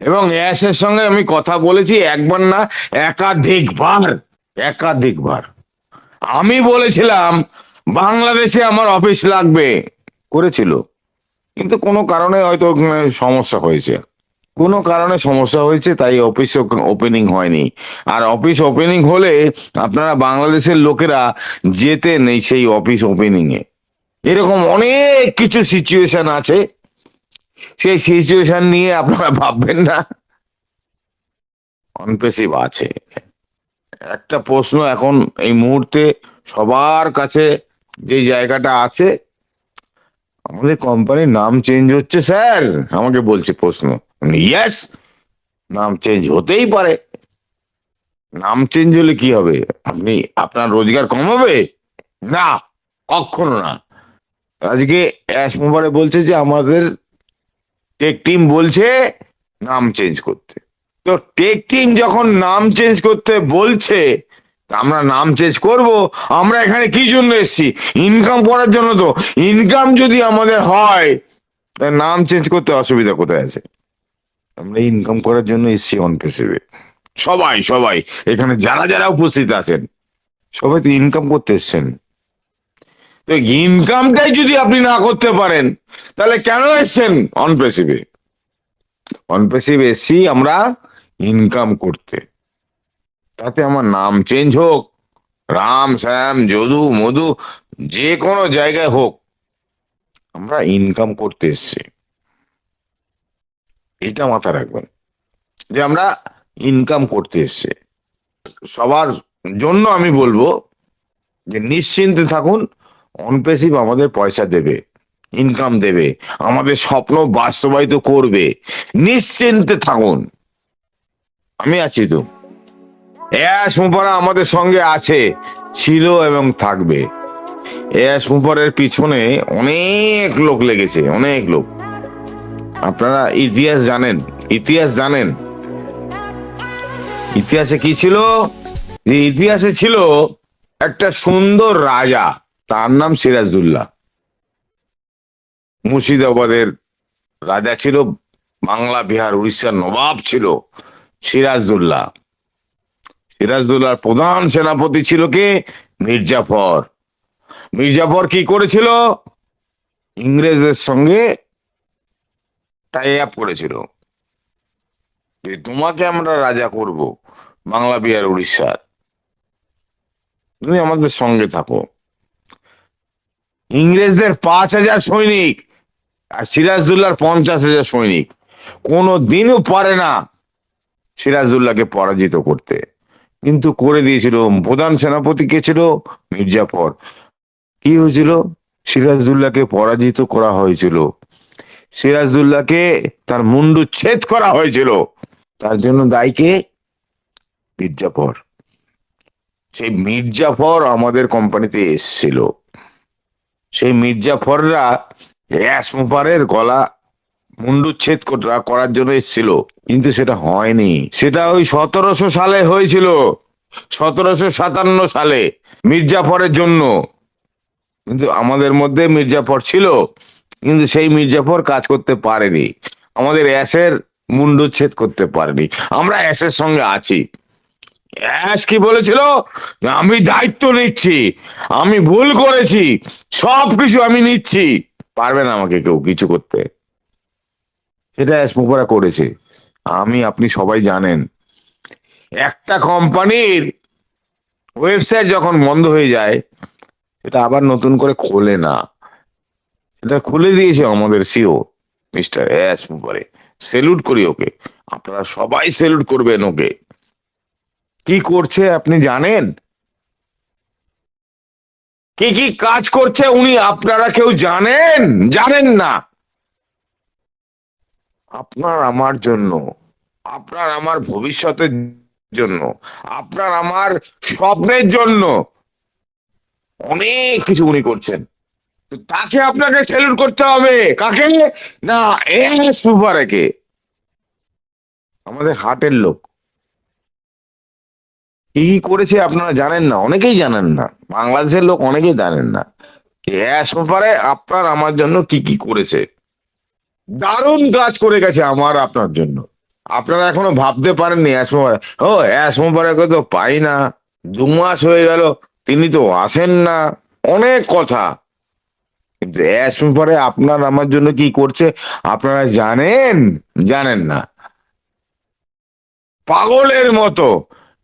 এবং এসের সঙ্গে আমি কথা বলেছি, একবার না একাধিকবার, একাধিকবার। আমি বলেছিলাম বাংলাদেশে আমার অফিস লাগবে, করেছিল, কিন্তু কোনো কারণে হয়তো সমস্যা হয়েছে, কোনো কারণে সমস্যা হয়েছে, তাই অফিস ওপেনিং হয়নি। আর অফিস ওপেনিং হলে আপনারা বাংলাদেশের লোকেরা যেতে নেই সেই অফিস ওপেনিং এ। এরকম অনেক কিছু সিচুয়েশন আছে, সেই সিচুয়েশন নিয়ে আপনারা ভাববেন না। অনপেসিভ আছে। একটা প্রশ্ন এখন এই মুহূর্তে সবার কাছে যে জায়গাটা আছে, আমাদের কোম্পানির নাম চেঞ্জ হচ্ছে স্যার, আমাকে বলছে প্রশ্ন। ইয়েস, নাম চেঞ্জ হতেই পারে। নাম চেঞ্জ হলে কি হবে? আপনি আপনার রোজগার কম হবে? না, কখনো না। আজকে অ্যাশ মোবারে বলছে যে আমাদের টেক টিম বলছে নাম চেঞ্জ করতে। তো টেক টিম যখন নাম চেঞ্জ করতে বলছে, তা আমরা নাম চেঞ্জ করব। আমরা এখানে কি জন্য এসেছি? ইনকাম করার জন্য। তো ইনকাম যদি আমাদের হয়, তা নাম চেঞ্জ করতে অসুবিধা কোথায় আছে? আমরা ইনকাম করার জন্য এসেছি অনপেসিভে। সবাই সবাই এখানে যারা যারা উপস্থিত আছেন, সবাই তো ইনকাম করতে এসছেন। তো ইনকামটাই যদি আপনি না করতে পারেন, তাহলে কেন এসছেন অনপেসিভে? অনপেসিভ এসছি আমরা ইনকাম করতে। তাতে আমার নাম চেঞ্জ হোক, রাম শ্যাম যদু মধু, যে কোনো জায়গায় হোক, আমরা ইনকাম করতে এসছি। এটা মাথা রাখবেন যে আমরা ইনকাম করতে এসছি। সবার জন্য আমি বলবো যে নিশ্চিন্তে থাকুন, অনপেসিভ আমাদের পয়সা দেবে, ইনকাম দেবে, আমাদের স্বপ্ন বাস্তবায়িত করবে। নিশ্চিন্তে থাকুন, আমি আছি তো। এস মুপারা আমাদের সঙ্গে আছে, ছিল এবং থাকবে। এস মুপারের পিছনে অনেক লোক লেগেছে, অনেক লোক। আপনারা ইতিহাস জানেন, ইতিহাস জানেন। ইতিহাসে কি ছিল? যে ইতিহাসে ছিল একটা সুন্দর রাজা, তার নাম সিরাজদৌল্লা। মুর্শিদাবাদের রাজা ছিল, বাংলা বিহার উড়িষ্যার নবাব ছিল সিরাজদৌল্লা। সিরাজদৌল্লার প্রধান সেনাপতি ছিল কে? মির্জাফর। মির্জাফর কি করেছিল? ইংরেজদের সঙ্গে টাই আপ করেছিল যে তোমাকে আমরা রাজা করব বাংলা বিহার উড়িষ্যার, তুমি আমাদের সঙ্গে থাকো। ইংরেজদের 5,000 সৈনিক আর সিরাজদৌল্লার 50,000 সৈনিক কোনো দিনও পারে না সিরাজদৌল্লাকে পরাজিত করতে, কিন্তু করে দিয়েছিল। প্রধান সেনাপতি কে ছিল? মির্জাফর। কি হয়েছিল? সিরাজদৌল্লাকে পরাজিত করা হয়েছিল, সিরাজদৌল্লাকে তার মুন্ডুচ্ছেদ করা হয়েছিল। তার জন্য দায়ী কে? মির্জাফর। সেই মির্জাফর আমাদের কোম্পানিতে এসছিল। সেই মির্জাফররা অ্যাসমোপারের গলা মুন্ডুচ্ছেদ করার জন্য এসেছিল, কিন্তু সেটা হয়নি। সেটা ওই 1700 সালে হয়েছিল, 1757 সালে, মির্জাফরের জন্য। কিন্তু আমাদের মধ্যে মির্জাফর ছিল, কিন্তু সেই মির্জাফর কাজ করতে পারেনি, আমাদের অ্যাসের মুন্ডুচ্ছেদ করতে পারেনি। আমরা অ্যাসের সঙ্গে আছি। অ্যাশ কি বলেছিল? আমি দায়িত্ব নিচ্ছি, আমি ভুল করেছি, সবকিছু আমি নিচ্ছি, পারবে না আমাকে কেউ কিছু করতে। সেটা অ্যাশ মুখরা করেছে। আমি আপনি সবাই জানেন, একটা কোম্পানির ওয়েবসাইট যখন বন্ধ হয়ে যায়, সেটা আবার নতুন করে খোলে না। এটা খুলে দিয়েছে আমাদের সিও মিস্টার অ্যাশ মুপারে। সেলুট করি ওকে, আপনারা সবাই সেলুট করবেন ওকে। কি করছে আপনি জানেন? কি কি কাজ করছে উনি, আপনারা কেউ জানেন? জানেন না। আপনার আমার জন্য, আপনার আমার ভবিষ্যতের জন্য, আপনার আমার স্বপ্নের জন্য অনেক কিছু উনি করছেন। তো তাকে আপনাকে সেলুট করতে হবে। কাকে? না, এস মুবারকে, আমাদের হার্টের লোক। কি কি করেছে আপনারা জানেন না, অনেকেই জানেন না, বাংলাদেশের লোক অনেকেই জানেন না। এস মুবারে আপনার আমার জন্য কি কি করেছে। দারুণ কাজ করে গেছে আমার আপনার জন্য। আপনারা এখনো ভাবতে পারেননি অ্যাসমোবারে, ও অ্যাসমোবারেকে তো পাই না, 2 মাস হয়ে গেল, তিনি তো আসেন না, অনেক কথা। কিন্তু অ্যাসমোবারে আপনার আমার জন্য কি করছে আপনারা জানেন? জানেন না। পাগলের মতো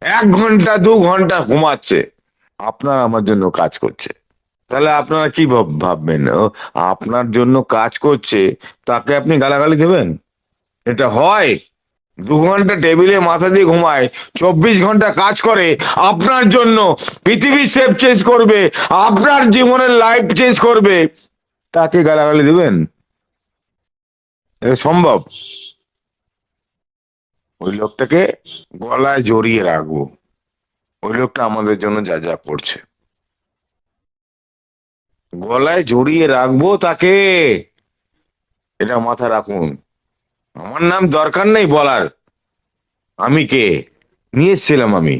1 ঘন্টা 2 ঘন্টা ঘুমাচ্ছে, আপনার আমার জন্য কাজ করছে। তাহলে আপনারা কি ভাববেন, ও আপনার জন্য কাজ করছে, তাকে আপনি গালাগালি দেবেন? এটা হয়? 2 ঘন্টা টেবিলে মাথা দিয়ে ঘুমায়, 24 ঘন্টা কাজ করে আপনার জন্য, পৃথিবী সেফ চেঞ্জ করবে, আপনার জীবনের লাইফ চেঞ্জ করবে, তাকে গালাগালি দেবেন? এটা সম্ভব? ওই লোকটাকে গলায় জড়িয়ে রাখবো, ওই লোকটা আমাদের জন্য যা যা করছে, গলায় জড়িয়ে রাখবো তাকে, এটা মাথা রাখুন। আমার নাম দরকার নেই বলার, আমি কে, নিয়ে এসেছিলাম আমি,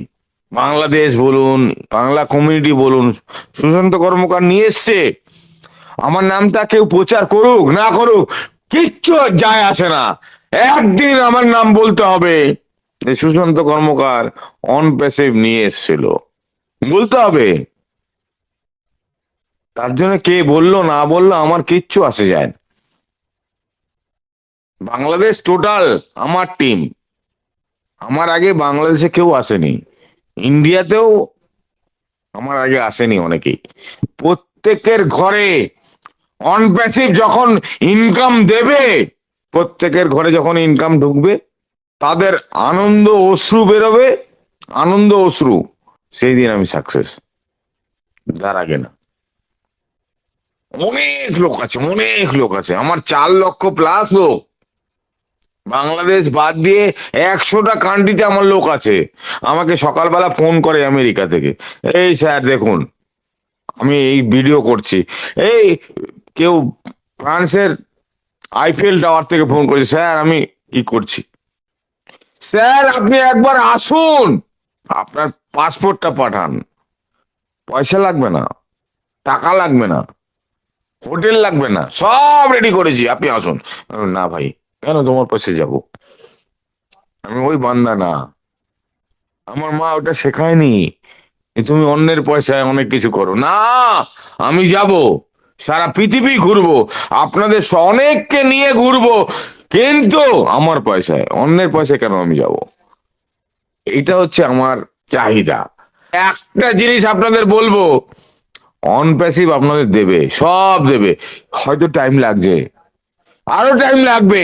বাংলাদেশ বলুন, বাংলা কমিউনিটি বলুন, সুশান্ত কর্মকার নিয়ে এসছে। আমার নামটা কেউ প্রচার করুক না করুক, কিচ্ছু যায় আসে না, একদিন আমার নাম বলতে হবে যে সুশান্ত কর্মকার অন প্যাসিভ নিয়ে এসেছিল, বলতে হবে। তার জন্য কে বললো না বললো আমার কিচ্ছু আসে যায় না। বাংলাদেশ টোটাল আমার টিম, আমার আগে বাংলাদেশে কেউ আসেনি, ইন্ডিয়াতেও আমার আগে আসেনি অনেকেই। প্রত্যেকের ঘরে অন প্যাসিভ যখন ইনকাম দেবে, প্রত্যেকের ঘরে যখন ইনকাম ঢুকবে, তাদের আনন্দ অশ্রু বেরোবে, আনন্দ অশ্রু, সেই দিন আমি সাকসেস, তার আগে না। অনেক লোক আছে, অনেক লোক আছে, আমার 4 লক্ষ+ লোক, বাংলাদেশ বাদ দিয়ে 100টা কান্ট্রিতে আমার লোক আছে। আমাকে সকালবেলা ফোন করে আমেরিকা থেকে, এই স্যার দেখুন আমি এই ভিডিও করছি, এই কেউ ফ্রান্সের আইফেল টাওয়ার থেকে ফোন করেছে, স্যার আমি কি করছি, স্যার আপনি একবার আসুন, আপনার পাসপোর্টটা পাঠান, পয়সা লাগবে না, টাকা লাগবে না, হোটেল লাগবে না, সব রেডি করেছি, আপনি আসুন। না ভাই, কেন তোমার পাশে যাব, আমি ওই বান্দা না, আমার মা ওটা শেখায়নি যে তুমি অন্যের পয়সায় অনেক কিছু করো না। আমি যাব, সারা পৃথিবী ঘুরবো, আপনাদের অনেককে নিয়ে ঘুরবো, কিন্তু আমার পয়সায়, অন্যের পয়সায় কেন আমি যাব? এটা হচ্ছে আমার চাহিদা। একটা জিনিস আপনাদের বলবো, অন প্যাসিভ আপনাদের দেবে, সব দেবে, হয়তো টাইম লাগছে, আরো টাইম লাগবে,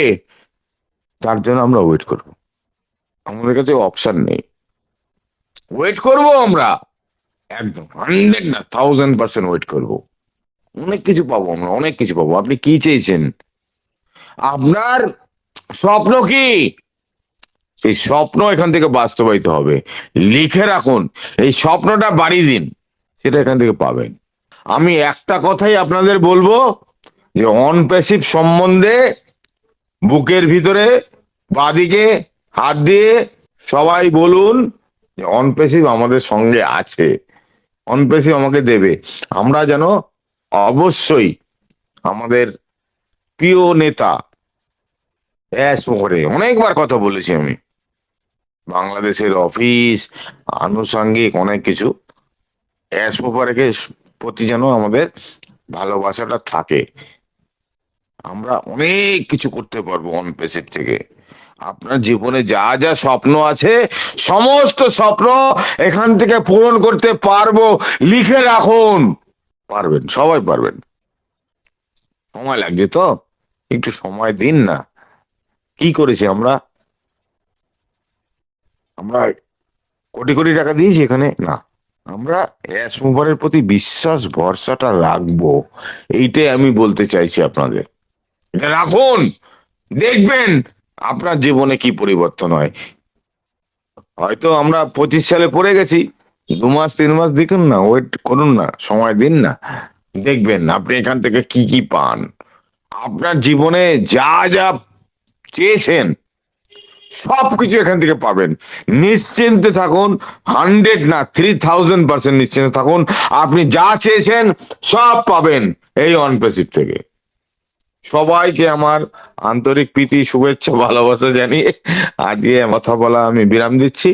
তার জন্য আমরা ওয়েট করব, আমাদের কাছে অপশন নেই, ওয়েট করব আমরা, একদম 100 না 1000% ওয়েট করব। অনেক কিছু পাবো আমরা, অনেক কিছু পাবো। আপনি কি চেয়েছেন, আপনার স্বপ্ন কি, সেই স্বপ্ন এখান থেকে বাস্তবায়িত হবে, লিখে রাখুন, এই স্বপ্নটা বাড়ি দিন, সেটা এখান থেকে পাবেন। আমি একটা কথাই আপনাদের বলবো, যে অন প্যাসিভ সম্বন্ধে বুকের ভিতরে বাদিকে হাত দিয়ে সবাই বলুন যে অন প্যাসিভ আমাদের সঙ্গে আছে, অন প্যাসিভ আমাকে দেবে, আমরা যেন অবশ্যই আমাদের প্রিয় নেতা অ্যাশ করে, অনেকবার কথা বলেছি আমি, বাংলাদেশের অফিস, আনুষঙ্গিক অনেক কিছু, অ্যাশ পেপারকে প্রতি যেন আমাদের ভালোবাসাটা থাকে, আমরা অনেক কিছু করতে পারবো অন প্যাসিভ থেকে। আপনার জীবনে যা যা স্বপ্ন আছে, সমস্ত স্বপ্ন এখান থেকে পূরণ করতে পারবো, লিখে রাখুন, পারবেন, সবাই পারবেন। সময় লাগছে তো, একটু সময় দিন না। কি করেছি আমরা, আমরা কোটি কোটি টাকা দিয়েছি এখানে না, আমরা অ্যাশ মুভারের প্রতি বিশ্বাস ভরসাটা রাখবো, এইটাই আমি বলতে চাইছি আপনাদের, এটা রাখুন, দেখবেন আপনার জীবনে কি পরিবর্তন হয়। হয়তো আমরা 25 সালে পড়ে গেছি, 2 মাস 3 মাস দেখুন না, ওয়েট করুন না, সময় দিন না, দেখবেন আপনি এখান থেকে কি কি পান, আপনার জীবনে যা যা চেয়েছেন সবকিছু এখান থেকে পাবেন, নিশ্চিন্তে থাকুন, 100 না 3000% নিশ্চিন্তে থাকুন, আপনি যা চেয়েছেন সব পাবেন এই অনপ্রেসিভ থেকে। সবাইকে আমার আন্তরিক প্রীতি শুভেচ্ছা ভালোবাসা জানিয়ে আজকে কথা বলা আমি বিরাম দিচ্ছি।